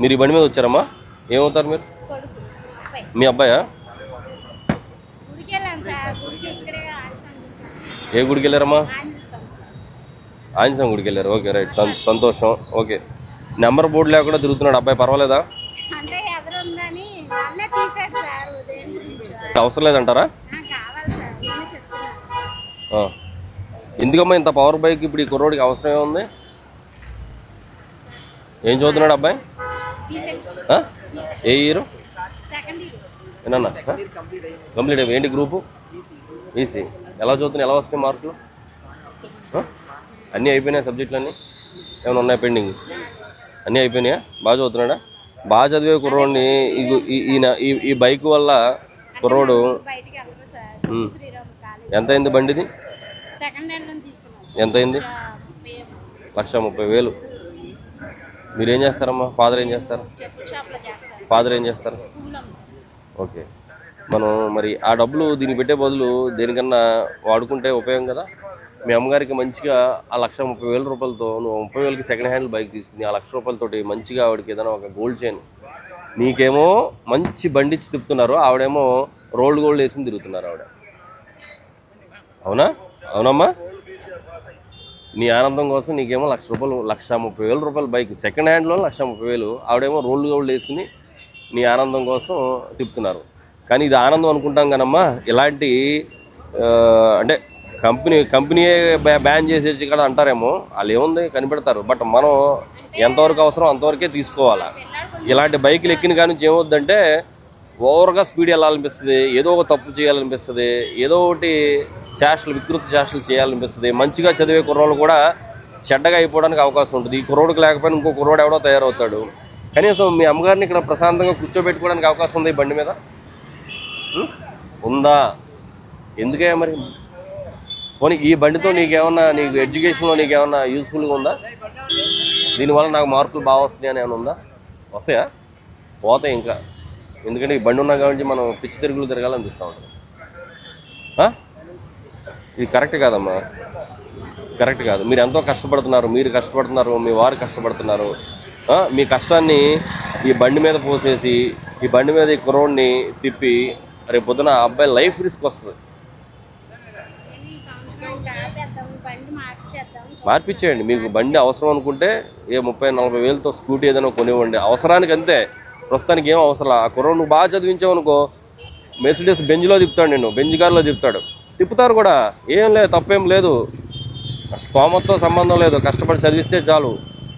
మీరు ఈ బండి మీద వచ్చారమ్మా? ఏమవుతారు మీరు? మీ అబ్బాయా? ఏ గుడికి వెళ్ళారమ్మా? ఆంజనేయ గుడికి వెళ్ళారు. ఓకే రైట్, సంతోషం. ఓకే, నెంబర్ బోర్డు లేకుండా తిరుగుతున్నాడు అబ్బాయి, పర్వాలేదా? అవసరం లేదంటారా? ఎందుకమ్మా ఇంత పవర్ బైక్ ఇప్పుడు ఈ కుర్రోడికి అవసరమే ఉంది? ఏం చదువుతున్నాడు అబ్బాయి? ఏ ఇయర్? ఏనన్నా కంప్లీట్ అయిపోయి ఏంటి గ్రూపు? ఈసీ. ఎలా చదువుతున్నాయి? ఎలా వస్తాయి మార్కులు? అన్నీ అయిపోయినాయి సబ్జెక్టులు అన్నీ? ఏమైనా ఉన్నాయి పెండింగ్? అన్నీ అయిపోయినాయా? బాగా చదువుతున్నాడా? బాగా చదివే కుర్రోడిని ఈ బైక్ వల్ల కుర్రోడు ఎంత అయింది బండిది? ఎంత అయింది? 1,30,000. మీరేం చేస్తారమ్మా? ఫాదర్ ఏం చేస్తారు? ఫాదర్ ఏం చేస్తారు? ఓకే, మనం మరి ఆ డబ్బులు దీనికి పెట్టే బదులు దేనికన్నా వాడుకుంటే ఉపయోగం కదా. మీ అమ్మగారికి మంచిగా ఆ 1,30,000 రూపాయలతో నువ్వు 30,000కి సెకండ్ హ్యాండ్ బైక్ తీసుకుని ఆ 1,00,000 రూపాయలతోటి మంచిగా ఆవిడకి ఏదైనా ఒక గోల్డ్ చైన్, నీకేమో మంచి బండి ఇచ్చి తిప్పుతున్నారు, ఆవిడేమో రోల్డ్ గోల్డ్ వేసి తిరుగుతున్నారు ఆవిడ. అవునా? అవునమ్మా? నీ ఆనందం కోసం నీకేమో 1,30,000 రూపాయల బైక్ సెకండ్ హ్యాండ్లో 1,30,000, ఆవిడేమో రోల్డ్ గోల్డ్ వేసుకుని నీ ఆనందం కోసం తిప్పుతున్నారు. కానీ ఇది ఆనందం అనుకుంటాం కానమ్మా, ఇలాంటి అంటే కంపెనీయే బ్యాన్ చేసేసి కదా అంటారేమో, వాళ్ళు ఏముంది కనిపెడతారు. బట్ మనం ఎంతవరకు అవసరం అంతవరకే తీసుకోవాలా. ఇలాంటి బైకులు ఎక్కిన కానీ ఏమవుద్దంటే ఓవర్గా స్పీడ్ వెళ్ళాలనిపిస్తుంది, ఏదో ఒక తప్పు చేయాలనిపిస్తుంది, ఏదో ఒకటి వికృత చేష్టలు చేయాలనిపిస్తుంది. మంచిగా చదివే కుర్రోళ్ళు కూడా చెడ్డగా అయిపోవడానికి అవకాశం ఉంటుంది. ఈ కుర్రోడికి లేకపోయినా ఇంకో కుర్రోడు ఎవడో తయారవుతాడు. కనీసం మీ అమ్మగారిని ఇక్కడ ప్రశాంతంగా కూర్చోబెట్టుకోవడానికి అవకాశం ఉంది ఈ బండి మీద? ఉందా? ఎందుకే మరి? పోనీ ఈ బండితో నీకు ఎడ్యుకేషన్లో నీకేమన్నా యూస్ఫుల్గా ఉందా? దీనివల్ల నాకు మార్కులు బాగా వస్తాయి అని ఏమైనా ఉందా? వస్తాయా? పోతాయి ఇంకా. ఎందుకంటే ఈ బండి ఉన్నా కాబట్టి మనం పిచ్చి తిరుగులు తిరగాలనిపిస్తూ ఉంటుంది. ఇది కరెక్ట్ కాదమ్మా, కరెక్ట్ కాదు. మీరు ఎంతో కష్టపడుతున్నారు, మీరు కష్టపడుతున్నారు, మీ వారు కష్టపడుతున్నారు. మీ కష్టాన్ని ఈ బండి మీద పోసేసి ఈ బండి మీద ఈ కుర్రోడిని తిప్పి రేపు పొద్దున ఆ అబ్బాయి లైఫ్ రిస్క్ వస్తుంది. మార్పిచ్చేయండి. మీకు బండి అవసరం అనుకుంటే 30,000-40,000తో స్కూటీ ఏదైనా కొనివ్వండి, అవసరానికి అంతే. ప్రస్తుతానికి ఏం అవసరం. ఆ కుర్రోడు నువ్వు బాగా చదివించావు అనుకో, మెర్సిడెస్ బెంజ్లో తిప్పుతాడు, నిన్ను బెంజ్ కార్లో తిప్పుతాడు, తిప్పుతారు కూడా. ఏం లేదు, తప్పేం లేదు. స్తోమతతో సంబంధం లేదు, కష్టపడి చదివిస్తే చాలు.